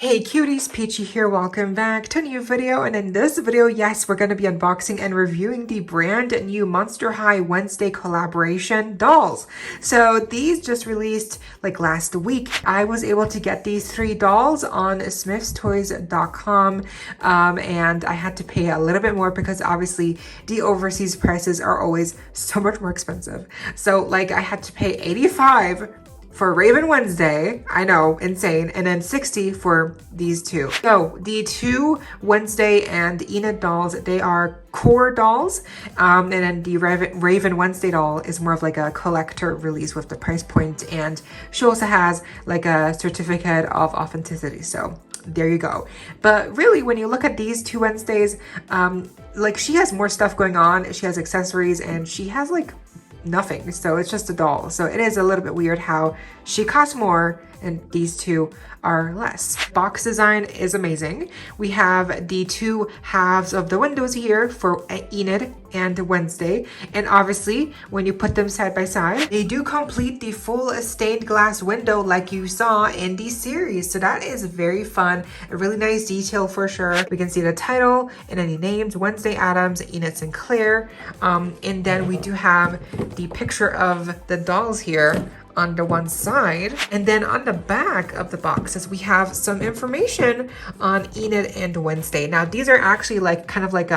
Hey cuties, Peachy here. Welcome back to a new video. And in this video, yes, we're going to be unboxing and reviewing the brand new Monster High Wednesday collaboration dolls. So these just released like last week. I was able to get these 3 dolls on smithstoys.com and I had to pay a little bit more because obviously the overseas prices are always so much more expensive. So like I had to pay $85 for Raven Wednesday, I know, insane, and then $60 for these two. So the 2 Wednesday and Enid dolls, they are core dolls, and then the Raven Wednesday doll is more of like a collector release with the price point, and she also has like a certificate of authenticity. So there you go. But really, when you look at these 2 Wednesdays, like she has more stuff going on. She has accessories and she has like nothing, so it's just a doll. So it is a little bit weird how she costs more and these two are less. Box design is amazing. We have the 2 halves of the windows here for Enid and Wednesday, and obviously when you put them side by side, they do complete the full stained glass window like you saw in the series. So that is very fun, a really nice detail for sure. We can see the title and any names: Wednesday Addams, Enid Sinclair, and then we do have the picture of the dolls here on the one side, and then on the back of the boxes we have some information on Enid and Wednesday. Now these are actually like kind of like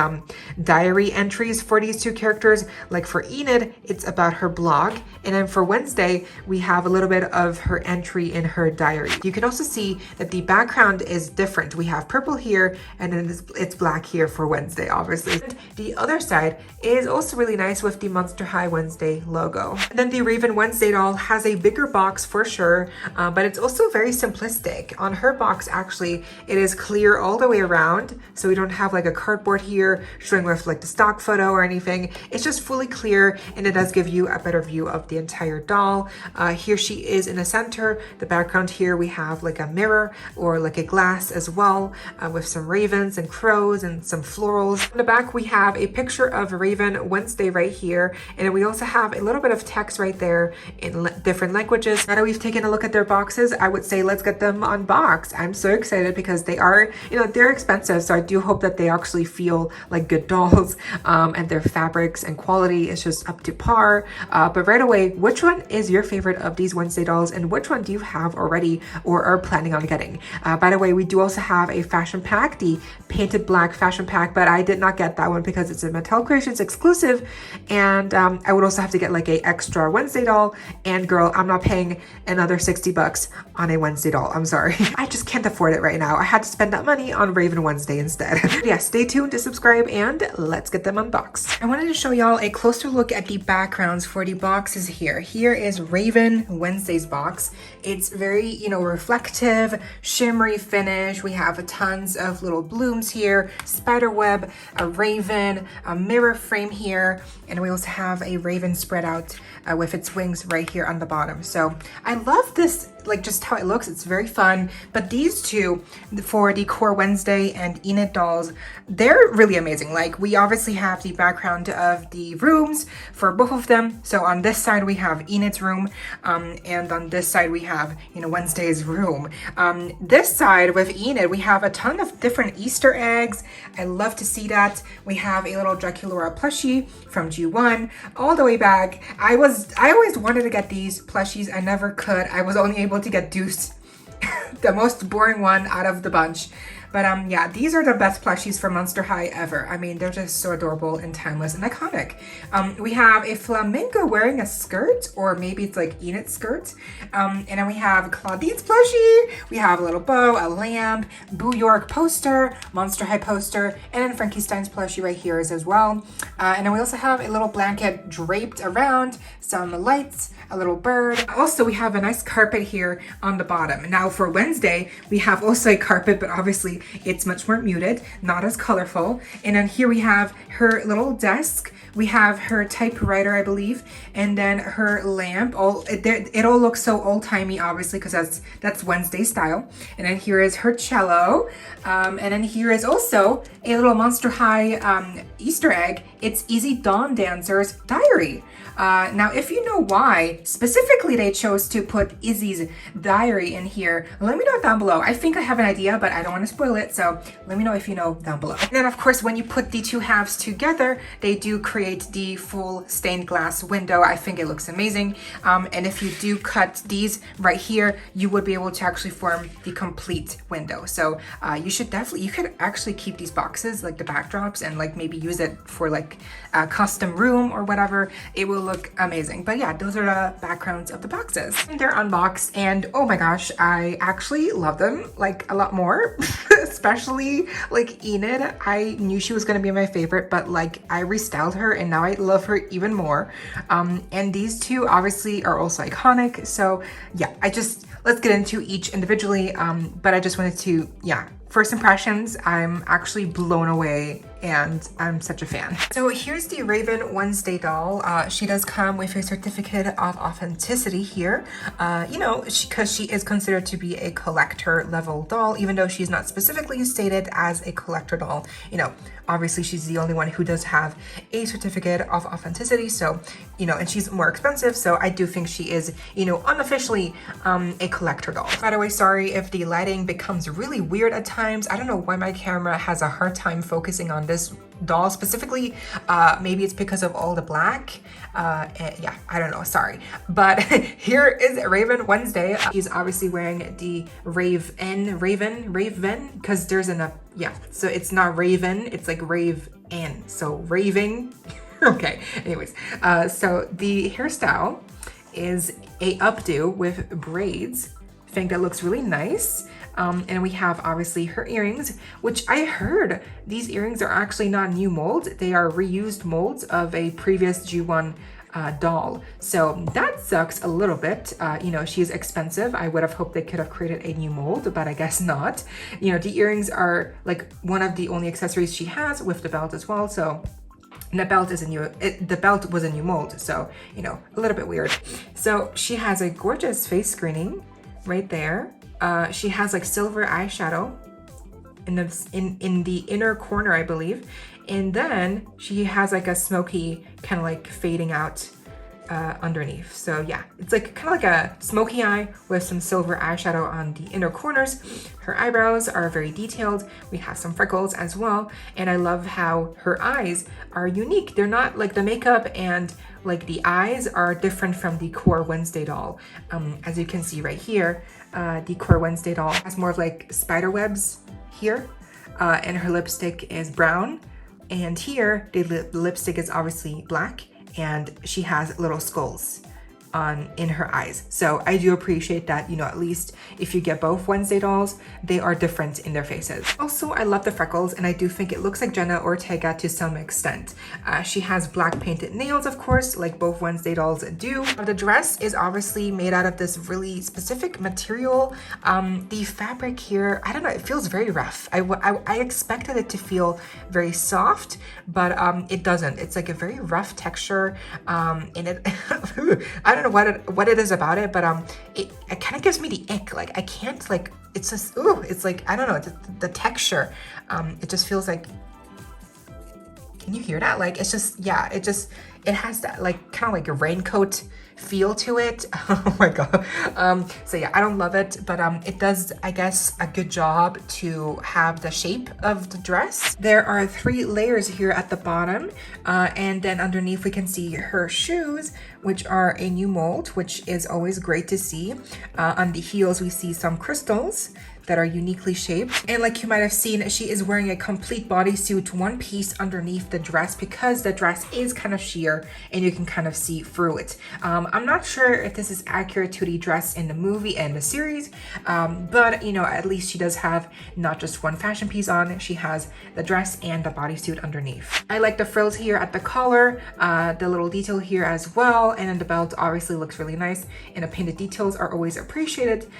diary entries for these 2 characters. Like for Enid, it's about her blog, and then for Wednesday we have a little bit of her entry in her diary. You can also see that the background is different. We have purple here and then it's black here for Wednesday, obviously. And the other side is also really nice with the Monster High Wednesday logo. And then the Raven Wednesday doll has a bigger box for sure, but it's also very simplistic. On her box, actually, it is clear all the way around, so we don't have like a cardboard here showing with like the stock photo or anything. It's just fully clear, and it does give you a better view of the entire doll. Here she is in the center. The background here, we have like a mirror or like a glass as well, with some ravens and crows and some florals. On the back, we have a picture of Raven Wednesday right here, and we also have a little bit of text right there in different languages. Now that we've taken a look at their boxes, I would say let's get them unboxed. I'm so excited because they are, they're expensive, so I do hope that they actually feel like good dolls, and their fabrics and quality is just up to par. But right away, which one is your favorite of these Wednesday dolls, and which one do you have already or are planning on getting? By the way, we do also have a fashion pack, the painted black fashion pack, but I did not get that one because it's a Mattel Creations exclusive, and I would also have to get like a extra Wednesday doll. And girl, I'm not paying another $60 on a Wednesday doll. I'm sorry. I just can't afford it right now. I had to spend that money on Raven Wednesday instead. Yeah, stay tuned to subscribe and let's get them unboxed. I wanted to show y'all a closer look at the backgrounds for the boxes here. Here is Raven Wednesday's box. It's very, reflective, shimmery finish. We have tons of little blooms here, spider web, a raven, a mirror frame here, and we also have a raven spread out with its wings right here on the bottom. So I love this, like just how it looks. It's very fun. But these 2 for the core Wednesday and Enid dolls, they're really amazing. Like we obviously have the background of the rooms for both of them. So on this side we have Enid's room, and on this side we have Wednesday's room. This side with Enid, we have a ton of different Easter eggs. I love to see that. We have a little Draculaura plushie from G1 all the way back. I always wanted to get these plushies. I never could. I was only able to get Deuce, the most boring one out of the bunch. But yeah, these are the best plushies for Monster High ever. I mean, they're just so adorable and timeless and iconic. We have a flamingo wearing a skirt, or maybe it's like Enid's skirt. And then we have Claudine's plushie. We have a little bow, a lamp, Boo York poster, Monster High poster, and then Frankenstein's plushie right here is as well. And then we also have a little blanket draped around, some lights, a little bird. Also, we have a nice carpet here on the bottom. Now for Wednesday, we have also a carpet, but obviously it's much more muted, not as colorful. And then here we have her little desk. We have her typewriter, I believe, and then her lamp. It all looks so old-timey, obviously, because that's Wednesday style. And then here is her cello. And then here is also a little Monster High Easter egg. It's Easy Dawn Dancer's diary. Now, if you know why specifically they chose to put Izzy's diary in here. Let me know down below. I think I have an idea, but I don't want to spoil it, so let me know if you know down below. And then of course, when you put the two halves together, they do create the full stained glass window. I think it looks amazing. And if you do cut these right here, you would be able to actually form the complete window. So you could actually keep these boxes, like the backdrops, and like maybe use it for like a custom room or whatever. It will look amazing. But yeah, those are the backgrounds of the boxes. And they're unboxed, and oh my gosh, I actually love them like a lot more. Especially like Enid. I knew she was gonna be my favorite, but like I restyled her and now I love her even more. And these two obviously are also iconic. So yeah, let's get into each individually. But I just wanted to, yeah, first impressions, I'm actually blown away and I'm such a fan. So here's the Raven Wednesday doll. She does come with a certificate of authenticity here, you know, because she is considered to be a collector level doll, even though she's not specifically stated as a collector doll. You know, obviously she's the only one who does have a certificate of authenticity. So, you know, and she's more expensive. So I do think she is, you know, unofficially a collector doll. By the way, sorry if the lighting becomes really weird at times. I don't know why my camera has a hard time focusing on this doll specifically. Maybe it's because of all the black. Yeah, I don't know, sorry. But here is Raven Wednesday. She's obviously wearing the Raven, because there's yeah, so it's not Raven, it's like Rave-N, so raving. Okay, anyways, so the hairstyle is a updo with braids. I think that looks really nice. And we have obviously her earrings, which I heard these earrings are actually not new molds. They are reused molds of a previous G1 doll. So that sucks a little bit. You know, she's expensive. I would have hoped they could have created a new mold, but I guess not. You know, the earrings are like one of the only accessories she has with the belt as well. So the belt is the belt was a new mold. So, you know, a little bit weird. So she has a gorgeous face screening right there. She has like silver eyeshadow in the inner corner, I believe. And then she has like a smoky kind of like fading out underneath. So yeah, it's like kind of like a smoky eye with some silver eyeshadow on the inner corners. Her eyebrows are very detailed. We have some freckles as well. And I love how her eyes are unique. They're not like the makeup and like the eyes are different from the core Wednesday doll. As you can see right here, the core Wednesday doll has more of like spider webs here, and her lipstick is brown. And here, the lipstick is obviously black, and she has little skulls in her eyes. So I do appreciate that, you know, at least if you get both Wednesday dolls, they are different in their faces. Also, I love the freckles, and I do think it looks like Jenna Ortega to some extent. She has black painted nails, of course, like both Wednesday dolls do. The dress is obviously made out of this really specific material. The fabric here, I don't know, it feels very rough. I expected it to feel very soft, but it doesn't. It's like a very rough texture, and it, I don't know what it is about it, but it kind of gives me the ick. Like I can't, like, it's just, ooh, it's like, I don't know, the texture, it just feels like, can you hear that? Like, it's just, yeah, it has that like kind of like a raincoat feel to it. Oh my god. So yeah, I don't love it, but it does, I guess, a good job to have the shape of the dress. There are 3 layers here at the bottom, and then underneath we can see her shoes, which are a new mold, which is always great to see. On the heels we see some crystals that are uniquely shaped. And like you might have seen, she is wearing a complete bodysuit, one piece underneath the dress, because the dress is kind of sheer and you can kind of see through it. I'm not sure if this is accurate to the dress in the movie and the series, but you know, at least she does have not just one fashion piece on, she has the dress and the bodysuit underneath. I like the frills here at the collar, the little detail here as well, and then the belt obviously looks really nice, and the painted details are always appreciated.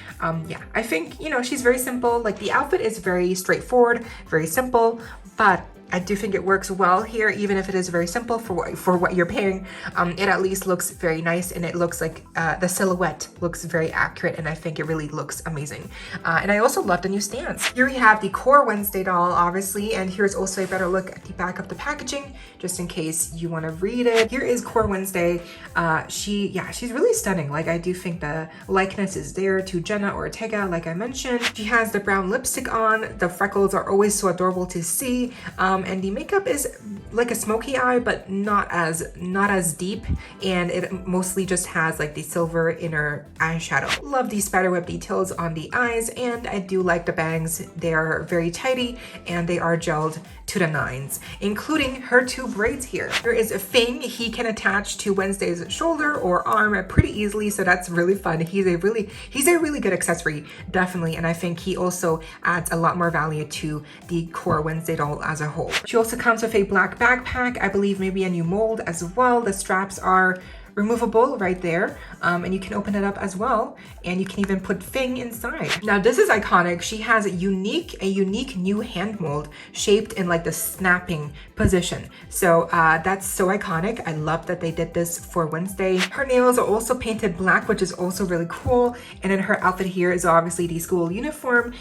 Yeah, I think, you know, she's very simple. Like the outfit is very straightforward, very simple, but I do think it works well here, even if it is very simple for what you're paying. It at least looks very nice, and it looks like the silhouette looks very accurate, and I think it really looks amazing. And I also love the new stance. Here we have the Core Wednesday doll, obviously, and here's also a better look at the back of the packaging, just in case you want to read it. Here is Core Wednesday. She's really stunning. Like, I do think the likeness is there to Jenna Ortega, like I mentioned. She has the brown lipstick on. The freckles are always so adorable to see. And the makeup is like a smoky eye, but not as deep, and it mostly just has like the silver inner eyeshadow. Love these spiderweb details on the eyes, and I do like the bangs. They are very tidy and they are gelled to the nines, including her 2 braids here. There is a Fing. He can attach to Wednesday's shoulder or arm pretty easily, so that's really fun. He's a really good accessory, definitely, and I think he also adds a lot more value to the Core Wednesday doll as a whole. She also comes with a black backpack, I believe maybe a new mold as well. The straps are removable right there, and you can open it up as well, and you can even put Fing inside. Now this is iconic. She has a unique new hand mold shaped in like the snapping position, so that's so iconic. I love that they did this for Wednesday. Her nails are also painted black, which is also really cool, and then her outfit here is obviously the school uniform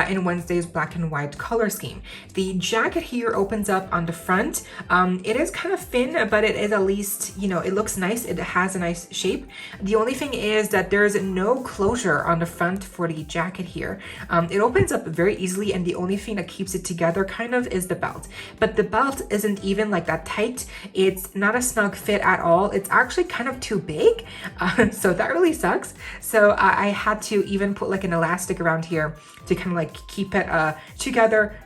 in Wednesday's black and white color scheme. The jacket here opens up on the front. It is kind of thin, but it is at least, you know, it looks nice. It has a nice shape. The only thing is that there's no closure on the front for the jacket here. It opens up very easily, and the only thing that keeps it together kind of is the belt. But the belt isn't even like that tight. It's not a snug fit at all. It's actually kind of too big, so that really sucks. So I had to even put like an elastic around here to kind of like keep it together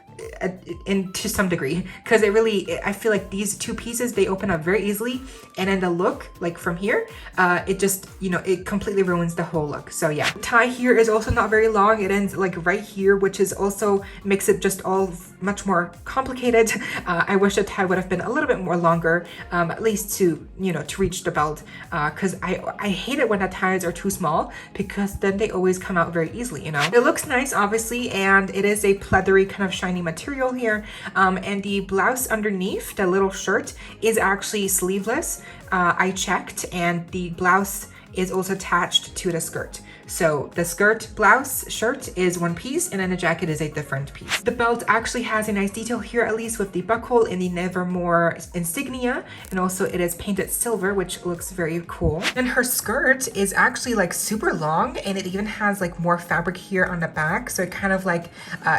to some degree, because I feel like these 2 pieces, they open up very easily, and then the look, like from here, it just, you know, it completely ruins the whole look. So yeah, the tie here is also not very long. It ends like right here, which is also makes it just all much more complicated. I wish the tie would have been a little bit more longer, at least to, you know, to reach the belt, because I hate it when the ties are too small, because then they always come out very easily, you know. It looks nice, obviously, and it is a pleathery kind of shiny material here, and the blouse underneath, the little shirt, is actually sleeveless. I checked, and the blouse is also attached to the skirt. So the skirt, blouse, shirt is one piece, and then the jacket is a different piece. The belt actually has a nice detail here, at least with the buckle in the Nevermore insignia, and also it is painted silver, which looks very cool. And her skirt is actually like super long, and it even has like more fabric here on the back, so it kind of like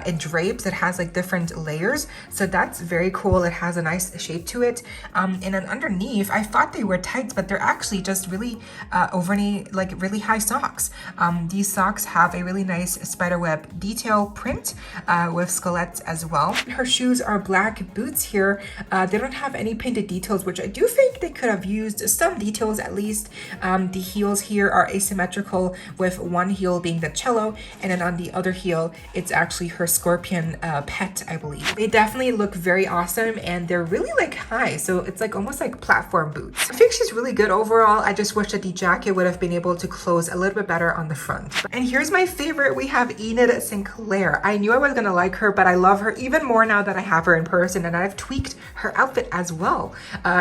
it drapes. It has like different layers, so that's very cool. It has a nice shape to it. And then underneath, I thought they were tights, but they're actually just really overly like really high socks. These socks have a really nice spiderweb detail print with scalettes as well. Her shoes are black boots here. They don't have any painted details, which I do think they could have used some details at least. The heels here are asymmetrical, with one heel being the cello, and then on the other heel, it's actually her scorpion pet, I believe. They definitely look very awesome, and they're really like high, so it's like almost like platform boots. I think she's really good overall. I just wish that the jacket would have been able to close a little bit better on the front. And here's my favorite. We have Enid Sinclair. I knew I was gonna like her, but I love her even more now that I have her in person, and I've tweaked her outfit as well.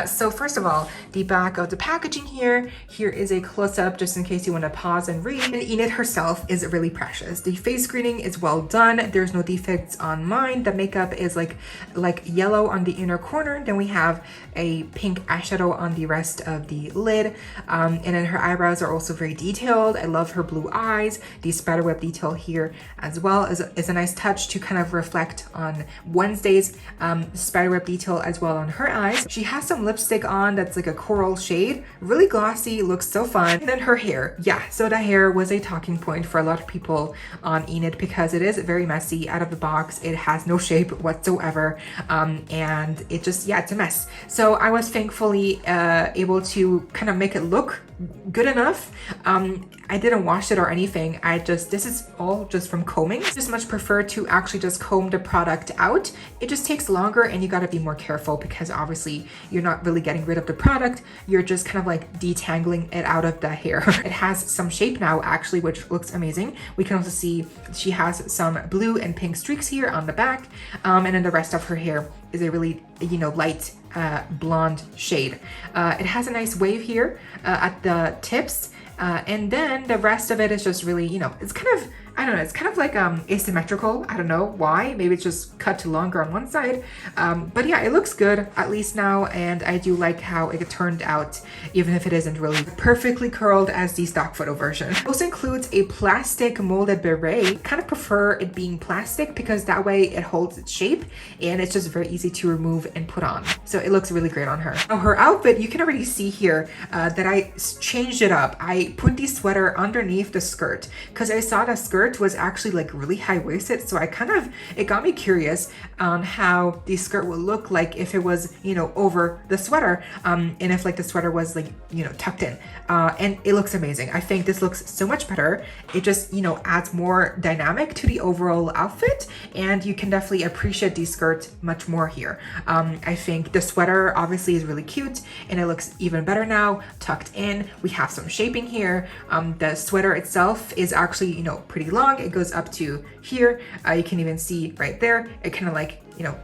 So first of all, the back of the packaging here is a close-up just in case you want to pause and read. And Enid herself is really precious. The face screening is well done. There's no defects on mine. The makeup is like yellow on the inner corner. Then we have a pink eyeshadow on the rest of the lid. And then her eyebrows are also very detailed. I love her blue eyes. The spiderweb detail here as well is a nice touch to kind of reflect on Wednesday's spiderweb detail as well on her eyes. She has some lipstick on that's like a coral shade, really glossy, looks so fun. And then her hair, yeah, so the hair was a talking point for a lot of people on Enid because it is very messy out of the box. It has no shape whatsoever, and it just, yeah, it's a mess. So I was thankfully able to kind of make it look good enough. I didn't wash it or anything. This is all just from combing. I just much prefer to actually just comb the product out. It just takes longer and you gotta be more careful because obviously you're not really getting rid of the product. You're just kind of like detangling it out of the hair. It has some shape now actually, which looks amazing. We can also see she has some blue and pink streaks here on the back. And then the rest of her hair is a really, light blonde shade. It has a nice wave here at the tips. And then the rest of it is just really, it's kind of, I don't know, it's kind of like asymmetrical. I don't know why. Maybe it's just cut to longer on one side. But yeah, it looks good, at least now. And I do like how it turned out, even if it isn't really perfectly curled as the stock photo version. It also includes a plastic molded beret. Kind of prefer it being plastic because that way it holds its shape and it's just very easy to remove and put on. So it looks really great on her. Now her outfit, you can already see here that I changed it up. I put the sweater underneath the skirt because I saw the skirt was actually like really high-waisted, so it got me curious on how the skirt would look like if it was over the sweater, and if like the sweater was like tucked in, and it looks amazing. I think this looks so much better. It just adds more dynamic to the overall outfit, and you can definitely appreciate the skirt much more here. I think the sweater obviously is really cute and it looks even better now tucked in. We have some shaping here. The sweater itself is actually pretty long. It goes up to here. You can even see right there. It kind of like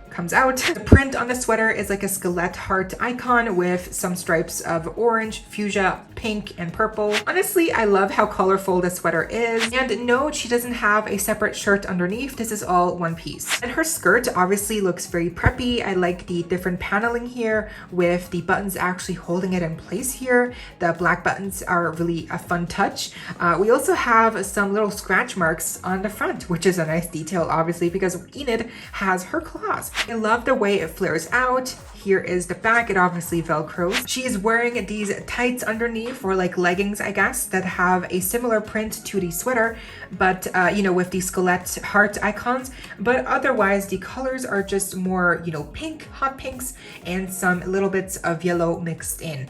comes out. The print on the sweater is like a skeleton heart icon with some stripes of orange, fuchsia, pink, and purple. Honestly, I love how colorful the sweater is. And no, she doesn't have a separate shirt underneath. This is all one piece. And her skirt obviously looks very preppy. I like the different paneling here with the buttons actually holding it in place here. The black buttons are really a fun touch. We also have some little scratch marks on the front, which is a nice detail, obviously, because Enid has her claws. I love the way it flares out. Here is the back. It obviously velcros. She is wearing these tights underneath, or like leggings, I guess, that have a similar print to the sweater, but with the skeleton heart icons. But otherwise, the colors are just more, pink, hot pinks, and some little bits of yellow mixed in.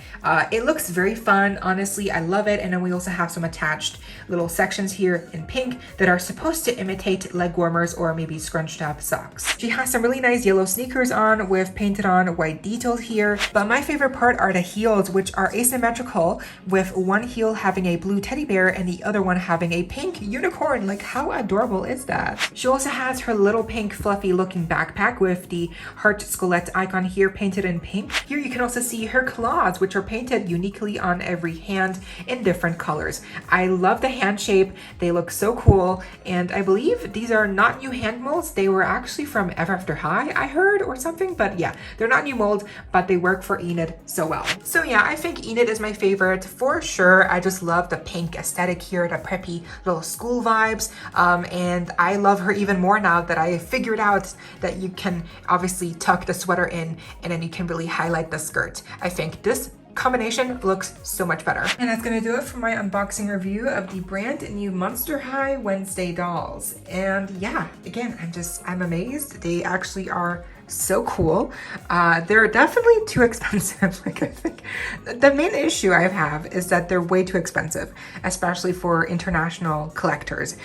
It looks very fun. Honestly, I love it. And then we also have some attached little sections here in pink that are supposed to imitate leg warmers or maybe scrunched up socks. She has some really nice yellow sneakers on with painted on white details here, but my favorite part are the heels, which are asymmetrical, with one heel having a blue teddy bear and the other one having a pink unicorn. Like, how adorable is that? She also has her little pink fluffy looking backpack with the heart skeleton icon here painted in pink. Here you can also see her claws, which are painted uniquely on every hand in different colors. I love the hand shape. They look so cool, and I believe these are not new hand molds. They were actually from Ever After High, I heard, or something, but yeah, they're not new mold, but they work for Enid so well. So yeah, I think Enid is my favorite for sure. I just love the pink aesthetic here, the preppy little school vibes, and I love her even more now that I figured out that you can obviously tuck the sweater in and then you can really highlight the skirt. I think this combination looks so much better. And that's gonna do it for my unboxing review of the brand new Monster High Wednesday dolls. And yeah, again, I'm amazed. They actually are so cool. They're definitely too expensive. Like, I think the main issue I have is that they're way too expensive, especially for international collectors.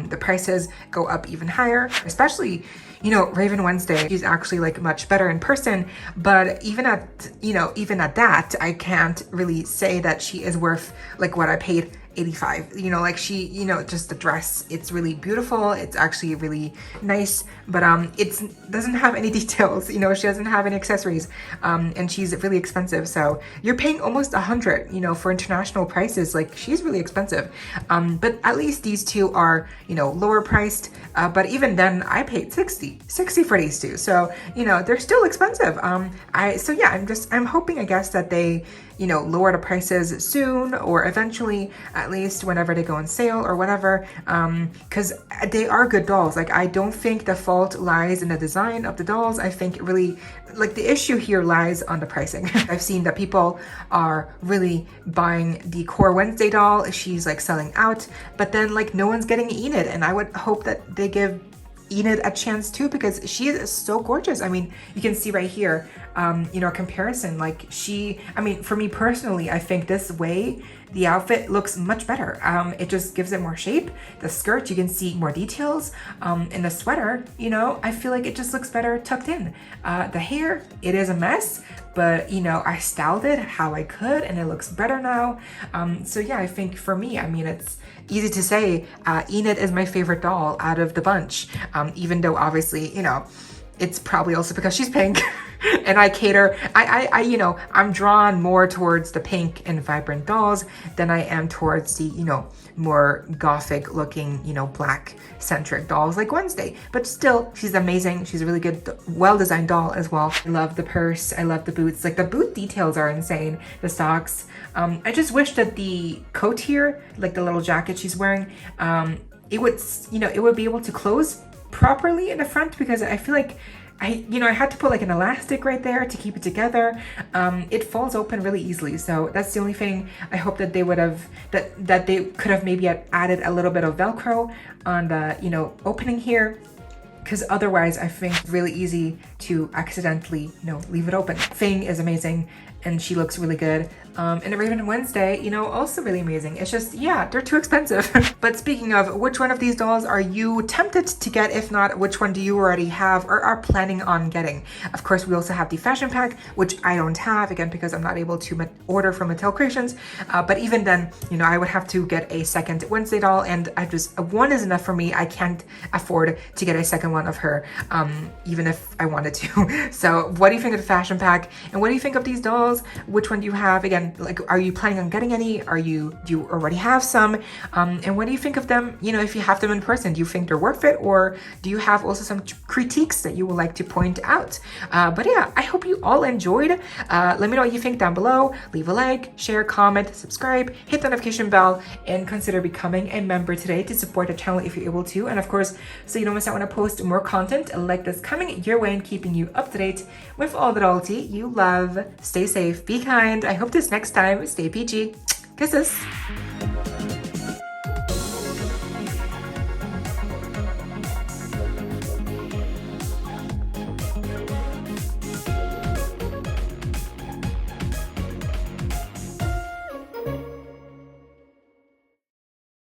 The prices go up even higher, especially Raven Wednesday. She's actually like much better in person, but even at that, I can't really say that she is worth like what I paid 85. Like she, just the dress, it's really beautiful. It's actually really nice, but it doesn't have any details. She doesn't have any accessories, and she's really expensive. So you're paying almost 100, for international prices. Like, she's really expensive. But at least these two are, lower priced. But even then, I paid 60 for these two. So they're still expensive. I'm hoping, I guess, that they lower the prices soon, or eventually, at least whenever they go on sale or whatever, because they are good dolls. Like, I don't think the fault lies in the design of the dolls. I think really, like, the issue here lies on the pricing. I've seen that people are really buying the core Wednesday doll. She's like selling out, but then like no one's getting Enid, and I would hope that they give Enid a chance too, because she is so gorgeous. I mean, you can see right here, a comparison. Like, for me personally, I think this way the outfit looks much better. It just gives it more shape. The skirt, you can see more details. In the sweater, you know, I feel like it just looks better tucked in. The hair, it is a mess, but you know, I styled it how I could and it looks better now. So yeah, I think for me, I mean, it's easy to say Enid is my favorite doll out of the bunch, even though obviously, you know, it's probably also because she's pink and I cater, you know, I'm drawn more towards the pink and vibrant dolls than I am towards the, you know, more gothic looking, you know, black centric dolls like Wednesday. But still, she's amazing. She's a really good, well-designed doll as well. I love the purse. I love the boots. Like the boot details are insane. The socks. I just wish that the coat here, like the little jacket she's wearing, it would, you know, it would be able to close properly in the front, because I feel like I had to put like an elastic right there to keep it together. It falls open really easily. So that's the only thing I hope that they would have, that they could have maybe added a little bit of Velcro on the, you know, opening here. Because otherwise I think it's really easy to accidentally, you know, leave it open. Fang is amazing and she looks really good. And Raven and Wednesday, you know, also really amazing. It's just, yeah, they're too expensive. But speaking of, which one of these dolls are you tempted to get? If not, which one do you already have or are planning on getting? Of course, we also have the fashion pack, which I don't have, again, because I'm not able to order from Mattel Creations. But even then, you know, I would have to get a second Wednesday doll, and I just, one is enough for me. I can't afford to get a second one of her, even if I wanted to. So what do you think of the fashion pack? And what do you think of these dolls? Which one do you have? Again, like, are you planning on getting any? Do you already have some? And what do you think of them? You know, if you have them in person, do you think they're worth it? Or do you have also some critiques that you would like to point out? But yeah, I hope you all enjoyed. Let me know what you think down below. Leave a like, share, comment, subscribe, hit the notification bell, and consider becoming a member today to support the channel if you're able to. And of course, so you don't miss out when I post more content like this coming your way and keeping you up to date with all the dollty you love. Stay safe, be kind. I hope this next time, stay peachy. Kisses.